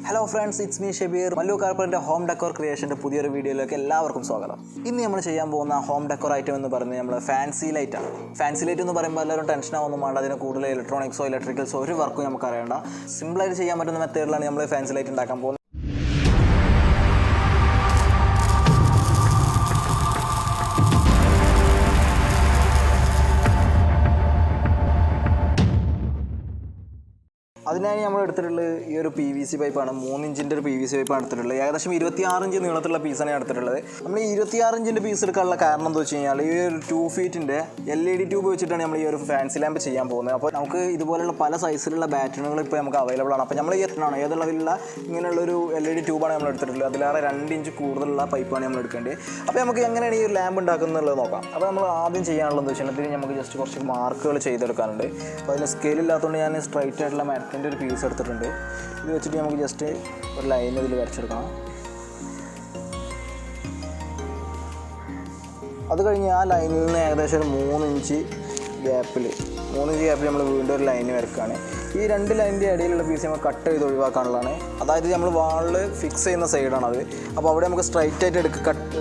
Hello friends, it's me Shabir. MalluKarper home decor creation പുതിയൊരു വീഡിയോയിലേക്ക് എല്ലാവർക്കും സ്വാഗതം. ഇന്ന് നമ്മൾ ചെയ്യാൻ പോകുന്ന ഹോം ഡെക്കോർ ഐറ്റം എന്ന് പറയുന്നത് നമ്മൾ ഫാൻസി ലൈറ്റ് ആണ്. ഫാൻസി ലൈറ്റ് എന്ന് പറയുമ്പോൾ എല്ലാവരും ടെൻഷൻ ആവുന്നു വേണ്ട, അതിന് കൂടുതൽ ഇലക്ട്രോണിക്സോ ഇലക്ട്രിക്കൽസോ ഒരു വർക്കും നമുക്ക് അറിയണ്ട. സിമ്പിളായിട്ട് ചെയ്യാൻ പറ്റുന്ന മെത്തേഡിലാണ് നമ്മൾ ഫാൻസി ലൈറ്റ് ഉണ്ടാക്കാൻ പോകുന്നത്. അതിനായി നമ്മൾ എടുത്തിട്ടുള്ളത് ഈ ഒരു PVC പൈപ്പാണ്. 3 ഇഞ്ചിൻ്റെ ഒരു PVC പൈപ്പാണ് എടുത്തിട്ടുള്ളത്. ഏകദേശം 26 ഇഞ്ച് നീളത്തിലുള്ള പീസാണ് എടുത്തിട്ടുള്ളത്. നമ്മൾ ഈ 26 ഇഞ്ചിൻ്റെ പീസ് എടുക്കാനുള്ള കാരണം എന്താ വെച്ച് കഴിഞ്ഞാൽ ഈ ഒരു 2 ഫീറ്റിൻ്റെ LED ട്യൂബ് വെച്ചിട്ടാണ് നമ്മൾ ഈ ഒരു ഫാൻസി ലാമ്പ് ചെയ്യാൻ പോകുന്നത്. അപ്പോൾ നമുക്ക് ഇതുപോലുള്ള പല സൈസിലുള്ള ബാറ്ററികൾ ഇപ്പോൾ നമുക്ക് അവൈലബിൾ ആണ്. അപ്പോൾ നമ്മൾ എത്രയാണോ ഏതുള്ളതിലുള്ള ഇങ്ങനെയുള്ളൊരു LED ട്യൂബാണ് നമ്മൾ എടുത്തിട്ടുള്ളത്. അതിലേറെ 2 ഇഞ്ച് കൂടുതലുള്ള പൈപ്പാണ് നമ്മൾ എടുക്കേണ്ടത്. അപ്പോൾ നമുക്ക് എങ്ങനെയാണ് ഈ ഒരു ലാമ്പ് ഉണ്ടാക്കുന്നത് നോക്കാം. അപ്പോൾ നമ്മൾ ആദ്യം ചെയ്യാനുള്ളത് വെച്ചാൽ നമുക്ക് ജസ്റ്റ് കുറച്ച് മാർക്കുകൾ ചെയ്തെടുക്കാനുണ്ട്. അപ്പോൾ അതിന് സ്കെയിലില്ലാത്തതുകൊണ്ട് ഞാൻ സ്ട്രൈറ്റ് ആയിട്ടുള്ള മരത്തിൻ്റെ ഒരു പീസ് എടുത്തിട്ടുണ്ട്. ഇത് വെച്ചിട്ട് നമുക്ക് ജസ്റ്റ് ഒരു ലൈൻ ഇതിൽ വരച്ചെടുക്കണം. അത് കഴിഞ്ഞ് ആ ലൈനിൽ നിന്ന് ഏകദേശം ഒരു 3 ഇഞ്ച് ഗ്യാപ്പിൽ നമ്മൾ വീണ്ടും ഒരു ലൈൻ വരക്കുകയാണ്. ഈ 2 ലൈനിൻ്റെ ഇടയിലുള്ള പീസ് നമ്മൾ കട്ട് ചെയ്ത് ഒഴിവാക്കാനുള്ളതാണ്. അതായത് നമ്മൾ വാളിൽ ഫിക്സ് ചെയ്യുന്ന സൈഡാണത്. അപ്പോൾ അവിടെ നമുക്ക് സ്ട്രൈറ്റ് ആയിട്ട്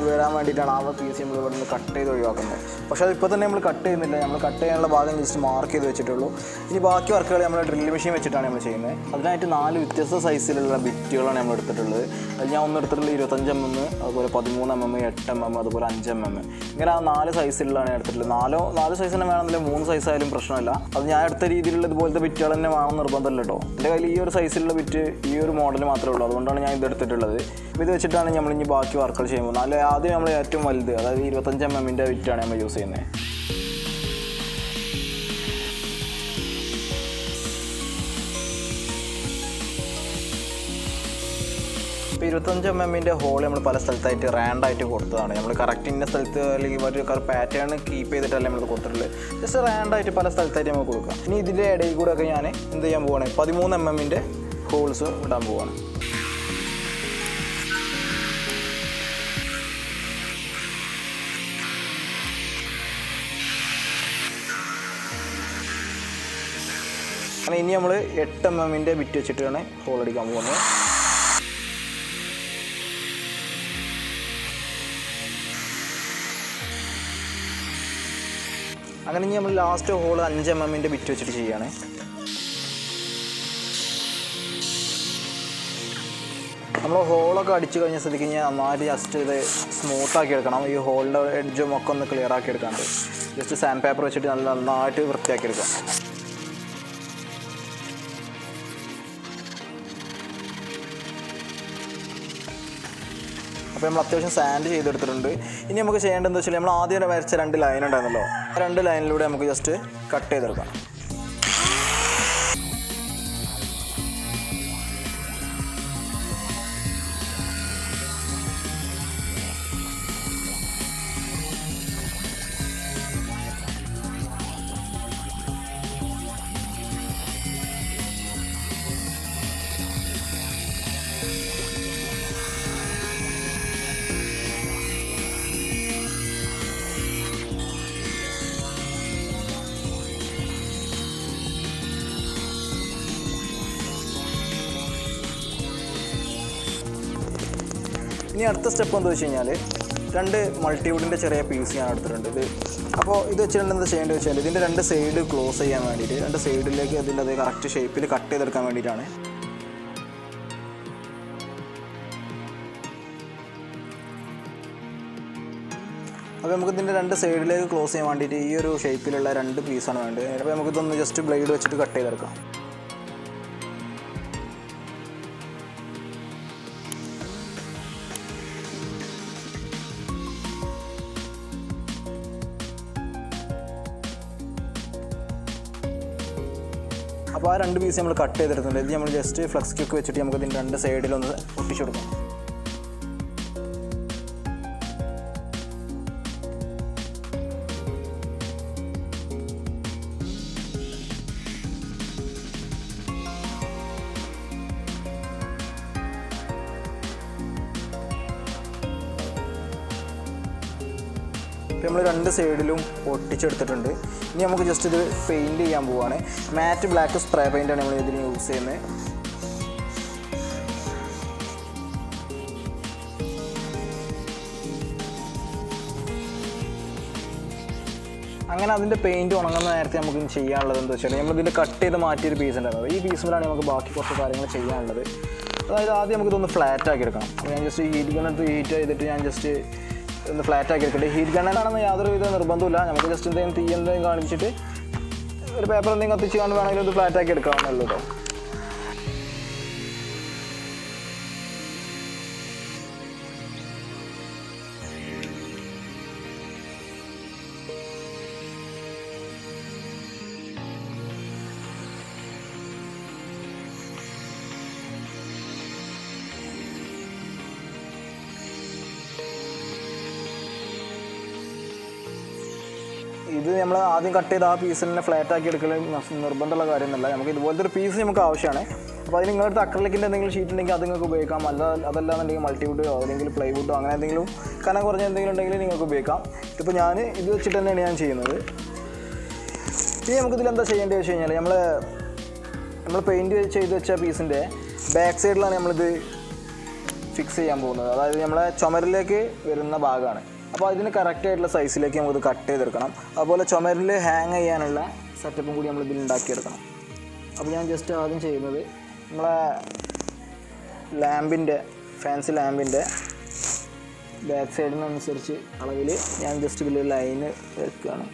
വരാൻ വേണ്ടിയിട്ടാണ് ആ പീസ് നമ്മൾ ഇവിടെ നിന്ന് കട്ട് ചെയ്ത് ഒഴിവാക്കുന്നത്. പക്ഷേ അത് ഇപ്പോൾ തന്നെ നമ്മൾ കട്ട് ചെയ്യുന്നില്ല. നമ്മൾ കട്ട് ചെയ്യാനുള്ള ഭാഗം ജസ്റ്റ് മാർക്ക് ചെയ്ത് വെച്ചിട്ടുള്ളൂ. ഇനി ബാക്കി വർക്കുകൾ നമ്മൾ ഡ്രിൽ മെഷീൻ വെച്ചിട്ടാണ് നമ്മൾ ചെയ്യുന്നത്. അതിനായിട്ട് 4 വ്യത്യസ്ത സൈസിലുള്ള ബിറ്റുകളാണ് നമ്മൾ എടുത്തിട്ടുള്ളത്. അത് ഞാൻ ഒന്ന് എടുത്തിട്ടുള്ളത് 25 mm, അതുപോലെ 13 mm, 8 mm, അതുപോലെ 5 mm. ഇങ്ങനെ ആ 4 സൈസിലുള്ളതാണ് എടുത്തിട്ടുള്ളത്. 4 സൈസ് തന്നെ വേണമെന്നില്ല, 3 സൈസ് ആയാലും പ്രശ്നമില്ല. അത് ഞാൻ എടുത്ത രീതിയിലുള്ള ഇതുപോലത്തെ ബിറ്റുകൾ തന്നെ വേണം നിർബന്ധമില്ല കേട്ടോ. എൻ്റെ കയ്യിൽ ഈ ഒരു സൈസിലുള്ള ബിറ്റ് ഈ ഒരു മോഡൽ മാത്രമേ ഉള്ളൂ. അതുകൊണ്ടാണ് ഞാൻ ഇതെടുത്തിട്ടുള്ളത്. അപ്പോൾ ഇത് വെച്ചിട്ടാണ് നമ്മൾ ഇനി ബാക്കി വർക്കുകൾ ചെയ്യുമ്പോൾ ആദ്യം നമ്മൾ ഏറ്റവും വലുത്, അതായത് 25 mm ബിറ്റാണ് നമ്മൾ യൂസ് ചെയ്യുന്നത്. ഇപ്പോൾ 25 mm ഹോൾ നമ്മൾ പല സ്ഥലത്തായിട്ട് റാൻഡായിട്ട് കൊടുത്തതാണ്. നമ്മൾ കറക്റ്റ് ഇന്ന സ്ഥലത്ത് അല്ലെങ്കിൽ ഒരു പാറ്റേൺ കീപ്പ് ചെയ്തിട്ടല്ല നമ്മൾ കൊടുത്തിട്ടുള്ളത്. ജസ്റ്റ് റാൻഡായിട്ട് പല സ്ഥലത്തായിട്ട് നമ്മൾ കൊടുക്കാം. ഇനി ഇതിൻ്റെ ഇടയിൽ കൂടെ ഒക്കെ ഞാൻ എന്ത് ചെയ്യാൻ പോവാണ്, 13 mm ഹോൾസ് ഇടാൻ പോവാണ്. അങ്ങനെ ഇനി നമ്മൾ 8 mm ബിറ്റ് വെച്ചിട്ടാണ് ഹോൾ അടിക്കാൻ പോകുന്നത്. അങ്ങനെ ഇനി നമ്മൾ ലാസ്റ്റ് ഹോൾ 5 mm ബിറ്റ് വെച്ചിട്ട് ചെയ്യുകയാണ്. നമ്മൾ ഹോളൊക്കെ അടിച്ചു കഴിഞ്ഞ സ്ഥിതിക്ക് നന്നായിട്ട് ജസ്റ്റ് ഇത് സ്മൂത്താക്കി എടുക്കണം. ഈ ഹോളിൻ്റെ എഡ്ജും ഒക്കെ ഒന്ന് ക്ലിയർ ആക്കി എടുക്കാണ്ട് ജസ്റ്റ് സാൻഡ് പേപ്പർ വെച്ചിട്ട് നന്നായിട്ട് വൃത്തിയാക്കി എടുക്കാം. അപ്പോൾ നമ്മൾ അത്യാവശ്യം സാൻഡ് ചെയ്തെടുത്തിട്ടുണ്ട്. ഇനി നമുക്ക് ചെയ്യേണ്ടതെന്ന് വെച്ചാൽ നമ്മൾ ആദ്യം വരച്ച 2 ലൈൻ ഉണ്ടായിരുന്നല്ലോ, ആ 2 ലൈനിലൂടെ നമുക്ക് ജസ്റ്റ് കട്ട് ചെയ്തെടുക്കാം. ഇനി അടുത്ത സ്റ്റെപ്പ് എന്താ വെച്ച് കഴിഞ്ഞാൽ 2 മൾട്ടിവുഡിൻ്റെ ചെറിയ പീസ് ഞാൻ എടുത്തിട്ടുണ്ട്. അപ്പോൾ ഇത് വെച്ചിട്ട് എന്താ ചെയ്യേണ്ടത് വെച്ചാൽ ഇതിൻ്റെ 2 സൈഡ് ക്ലോസ് ചെയ്യാൻ വേണ്ടിയിട്ട് 2 സൈഡിലേക്ക് അതിൻ്റെ അതേ കറക്റ്റ് ഷേപ്പിൽ കട്ട് ചെയ്തെടുക്കാൻ വേണ്ടിയിട്ടാണ്. അപ്പോൾ നമുക്ക് ഇതിൻ്റെ 2 സൈഡിലേക്ക് ക്ലോസ് ചെയ്യാൻ വേണ്ടിയിട്ട് ഈ ഒരു ഷേപ്പിലുള്ള 2 പീസാണ് വേണ്ടത്. അപ്പോൾ നമുക്കിതൊന്ന് ജസ്റ്റ് ബ്ലേഡ് വെച്ചിട്ട് കട്ട് ചെയ്തെടുക്കാം. അപ്പോൾ ആ 2 പീസ് നമ്മൾ കട്ട് ചെയ്തെടുത്തിട്ടുണ്ട്. ഇത് നമ്മൾ ജസ്റ്റ് ഫ്ലക്സ് ക്യൂക്ക് വെച്ചിട്ട് നമുക്ക് ഇതിൻ്റെ 2 സൈഡിലൊന്ന് ഒട്ടിച്ചു കൊടുക്കാം. ഇപ്പോൾ നമ്മൾ 2 സൈഡിലും ഒട്ടിച്ചെടുത്തിട്ടുണ്ട്. ഇനി നമുക്ക് ജസ്റ്റ് ഇത് പെയിൻറ്റ് ചെയ്യാൻ പോവുകയാണ്. മാറ്റ് ബ്ലാക്ക് സ്പ്രേ പെയിൻ്റാണ് നമ്മൾ ഇതിന് യൂസ് ചെയ്യുന്നത്. അങ്ങനെ അതിൻ്റെ പെയിൻറ്റ് ഉണങ്ങുന്ന നേരത്തെ നമുക്ക് ചെയ്യാനുള്ളത് എന്താ വെച്ചാൽ നമ്മളിതിൻ്റെ കട്ട് ചെയ്ത് മാറ്റിയൊരു പീസ് ഉണ്ടായിരുന്നത്. ഈ പീസിലാണ് നമുക്ക് ബാക്കി കുറച്ച് കാര്യങ്ങൾ ചെയ്യാനുള്ളത്. അതായത് ആദ്യം നമുക്കിതൊന്ന് ഫ്ലാറ്റ് ആക്കി എടുക്കണം. അപ്പോൾ ഞാൻ ജസ്റ്റ് ഹീറ്റ് ഗണ്ണെടുത്ത് ഹീറ്റ് ചെയ്തിട്ട് ഞാൻ ജസ്റ്റ് ഒന്ന് ഫ്ലാറ്റ് ആക്കി എടുക്കട്ടെ. ഹീറ്റ് ഗണ്ണാണെന്ന് യാതൊരുവിധ നിർബന്ധമില്ല. നമുക്ക് ജസ്റ്റ് എന്തെങ്കിലും തീ എന്തെങ്കിലും കാണിച്ചിട്ട് ഒരു പേപ്പർ എന്തെങ്കിലും കത്തിച്ച് കൊണ്ട് വേണമെങ്കിൽ ഇത് ഫ്ലാറ്റ് ആക്കി എടുക്കാവുന്നല്ലോ. ഇത് നമ്മൾ ആദ്യം കട്ട് ചെയ്ത് ആ പീസിനെ ഫ്ലാറ്റ് ആക്കി എടുക്കൽ നിർബന്ധമുള്ള കാര്യമൊന്നുമല്ല. നമുക്ക് ഇതുപോലത്തെ ഒരു പീസ് നമുക്ക് ആവശ്യമാണ്. അപ്പോൾ അതിന് നിങ്ങളുടെ അക്രലിക്കിൻ്റെ എന്തെങ്കിലും ഷീറ്റ് ഉണ്ടെങ്കിൽ അത് നിങ്ങൾക്ക് ഉപയോഗിക്കാം. അതല്ലാന്നുണ്ടെങ്കിൽ മൾട്ടിവുഡോ അല്ലെങ്കിൽ പ്ലൈവുഡോ അങ്ങനെ എന്തെങ്കിലും കനം കുറഞ്ഞ എന്തെങ്കിലും ഉണ്ടെങ്കിൽ നിങ്ങൾക്ക് ഉപയോഗിക്കാം. ഇപ്പോൾ ഞാൻ ഇത് വെച്ചിട്ട് തന്നെയാണ് ഞാൻ ചെയ്യുന്നത്. ഇനി നമുക്കിതിലെന്താ ചെയ്യേണ്ടത് വെച്ച് കഴിഞ്ഞാൽ നമ്മൾ പെയിൻറ്റ് ചെയ്ത് വെച്ച പീസിൻ്റെ ബാക്ക് സൈഡിലാണ് നമ്മളിത് ഫിക്സ് ചെയ്യാൻ പോകുന്നത്. അതായത് നമ്മളെ ചുമരിലേക്ക് വരുന്ന ഭാഗമാണ്. അപ്പോൾ അതിന് കറക്റ്റായിട്ടുള്ള സൈസിലേക്ക് നമുക്കിത് കട്ട് ചെയ്തെടുക്കണം. അതുപോലെ ചുമരിൽ ഹാങ് ചെയ്യാനുള്ള സെറ്റപ്പും കൂടി നമ്മളിതിൽ ഉണ്ടാക്കിയെടുക്കണം. അപ്പോൾ ഞാൻ ജസ്റ്റ് ആദ്യം ചെയ്യുന്നത് നമ്മളെ ലാമ്പിൻ്റെ ഫാൻസി ലാമ്പിൻ്റെ ബാക്ക് സൈഡിനനുസരിച്ച് അളവിൽ ഞാൻ ജസ്റ്റ് ഇതിൽ ലൈന് വരയ്ക്കുകയാണ്.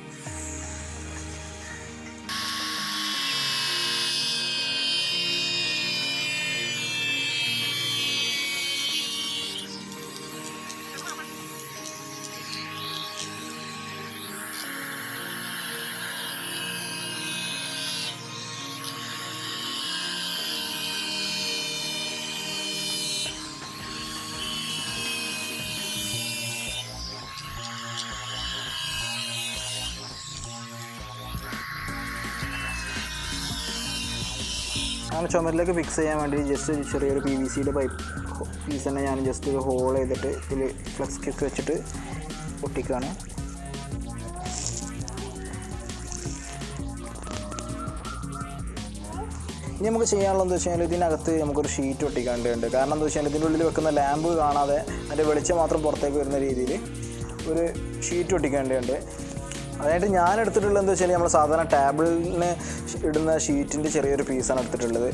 അങ്ങനെ ചുമരിലേക്ക് ഫിക്സ് ചെയ്യാൻ വേണ്ടി ജസ്റ്റ് ചെറിയൊരു PVCയുടെ പൈപ്പ് പീസ് തന്നെ ഞാൻ ജസ്റ്റ് ഒരു ഹോൾ ചെയ്തിട്ട് ഇതിൽ ഫ്ലെക്സ് കിക്ക് വെച്ചിട്ട് ഒട്ടിക്കുകയാണ്. ഇനി നമുക്ക് ചെയ്യാനുള്ളതെന്ന് വെച്ച് കഴിഞ്ഞാൽ ഇതിനകത്ത് നമുക്കൊരു ഷീറ്റ് ഒട്ടിക്കേണ്ടതുണ്ട്. കാരണം എന്താ വെച്ചാൽ ഇതിൻ്റെ ഉള്ളിൽ വെക്കുന്ന ലാമ്പ് കാണാതെ അതിൻ്റെ വെളിച്ചം മാത്രം പുറത്തേക്ക് വരുന്ന രീതിയിൽ ഒരു ഷീറ്റ് ഒട്ടിക്കേണ്ടതുണ്ട്. അതായത് ഞാൻ എടുത്തിട്ടുള്ളത് എന്താ വെച്ചാൽ നമ്മൾ സാധാരണ ടേബിളിന് ഇടുന്ന ഷീറ്റിൻ്റെ ചെറിയൊരു പീസാണ് എടുത്തിട്ടുള്ളത്.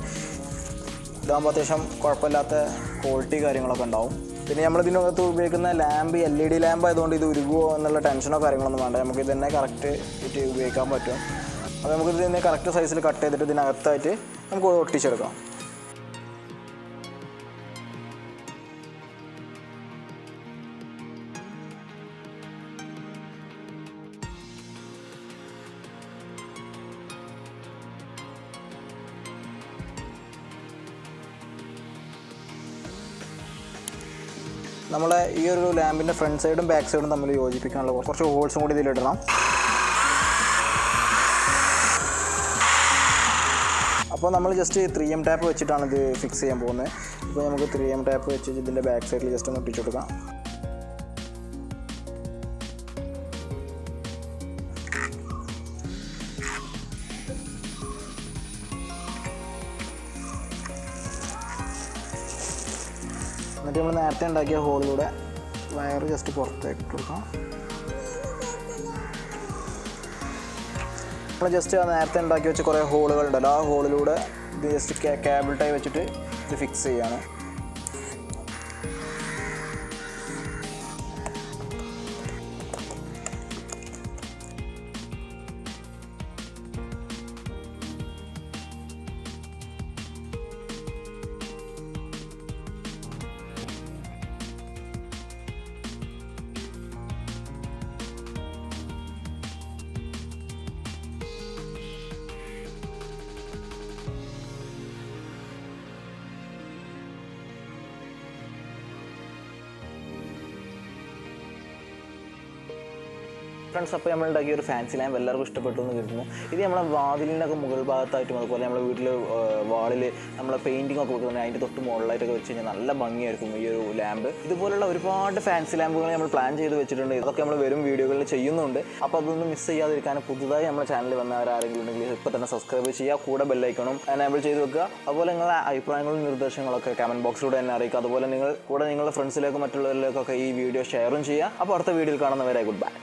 ഇതാകുമ്പോൾ അത്യാവശ്യം കുഴപ്പമില്ലാത്ത ക്വാളിറ്റി കാര്യങ്ങളൊക്കെ ഉണ്ടാവും. പിന്നെ നമ്മളിതിനകത്ത് ഉപയോഗിക്കുന്ന ലാമ്പ് LED ലാമ്പ് ആയതുകൊണ്ട് ഇത് ഉരുകുമോ എന്നുള്ള ടെൻഷനോ കാര്യങ്ങളൊന്നും വേണ്ട. നമുക്ക് ഇതന്നെ കറക്റ്റ് ഇട്ട് ഉപയോഗിക്കാൻ പറ്റും. അപ്പോൾ നമുക്ക് ഇതിനെ കറക്റ്റ് സൈസിൽ കട്ട് ചെയ്തിട്ട് ഇതിനകത്തായിട്ട് നമുക്ക് ഒട്ടിച്ചെടുക്കാം. നമ്മളെ ഈ ഒരു ലാമ്പിൻ്റെ ഫ്രണ്ട് സൈഡും ബാക്ക് സൈഡും തമ്മിൽ യോജിപ്പിക്കാനുള്ള കുറച്ച് ഹോൾസും കൂടി ഇതിലിടണം. അപ്പോൾ നമ്മൾ ജസ്റ്റ് 3M ടാപ്പ് വെച്ചിട്ടാണ് ഇത് ഫിക്സ് ചെയ്യാൻ പോകുന്നത്. അപ്പോൾ നമുക്ക് 3M ടാപ്പ് വെച്ച് ഇതിൻ്റെ ബാക്ക് സൈഡിൽ ജസ്റ്റ് ഒന്ന് ഒട്ടിച്ചു കൊടുക്കാം. എന്നിട്ട് നമ്മൾ നേരത്തെ ഉണ്ടാക്കിയ ഹോളിലൂടെ വയർ ജസ്റ്റ് പുറത്തേക്ക് ഇട്ട് കൊടുക്കാം. നമ്മൾ ജസ്റ്റ് ആ നേരത്തെ ഉണ്ടാക്കി വെച്ച കുറേ ഹോളുകളുണ്ടല്ലോ, ആ ഹോളിലൂടെ ഇത് ജസ്റ്റ് കേബിൾ ടൈ വെച്ചിട്ട് ഇത് ഫിക്സ് ചെയ്യാണ്. ഫ്രണ്ട്സ്, അപ്പോൾ നമ്മൾ ഉണ്ടാക്കിയ ഒരു ഫാൻസി ലാമ്പ് എല്ലാവർക്കും ഇഷ്ടപ്പെട്ടു എന്ന് കരുതുന്നു. ഇത് നമ്മളെ വാതിലിനൊക്കെ മുകൾ ഭാഗത്തായിട്ടും അതുപോലെ നമ്മുടെ വീട്ടിൽ വാളിൽ നമ്മളെ പെയിൻറ്റിംഗ് ഒക്കെ വെക്കുന്നത് അതിൻ്റെ തൊട്ട് മുകളിലായിട്ടൊക്കെ വെച്ച് കഴിഞ്ഞാൽ നല്ല ഭംഗിയായിരിക്കും ഈ ഒരു ലാമ്പ്. ഇതുപോലുള്ള ഒരുപാട് ഫാൻസി ലാമ്പുകൾ നമ്മൾ പ്ലാൻ ചെയ്ത് വെച്ചിട്ടുണ്ട്. ഇതൊക്കെ നമ്മൾ വരും വീഡിയോകളിൽ ചെയ്യുന്നുണ്ട്. അപ്പോൾ അതൊന്നും മിസ് ചെയ്യാതിരിക്കാൻ പുതുതായി നമ്മുടെ ചാനലിൽ വന്നവരാരെങ്കിലും ഉണ്ടെങ്കിൽ ഇപ്പോൾ തന്നെ സബ്സ്ക്രൈബ് ചെയ്യുക, കൂടെ ബെല്ലൈക്കണും എനേബിൾ ചെയ്ത് വെക്കുക. അതുപോലെ നിങ്ങളുടെ അഭിപ്രായങ്ങളും നിർദ്ദേശങ്ങളൊക്കെ കമൻറ്റ് ബോക്സിലൂടെ തന്നെ അറിയിക്കുക. അതുപോലെ നിങ്ങൾ കൂടെ നിങ്ങളുടെ ഫ്രണ്ട്സിലേക്കും മറ്റുള്ളവരിലേക്കൊക്കെ ഈ വീഡിയോ ഷെയറും ചെയ്യുക. അപ്പോൾ അടുത്ത വീഡിയോയിൽ കാണുന്നവരെ ഗുഡ് ബൈ.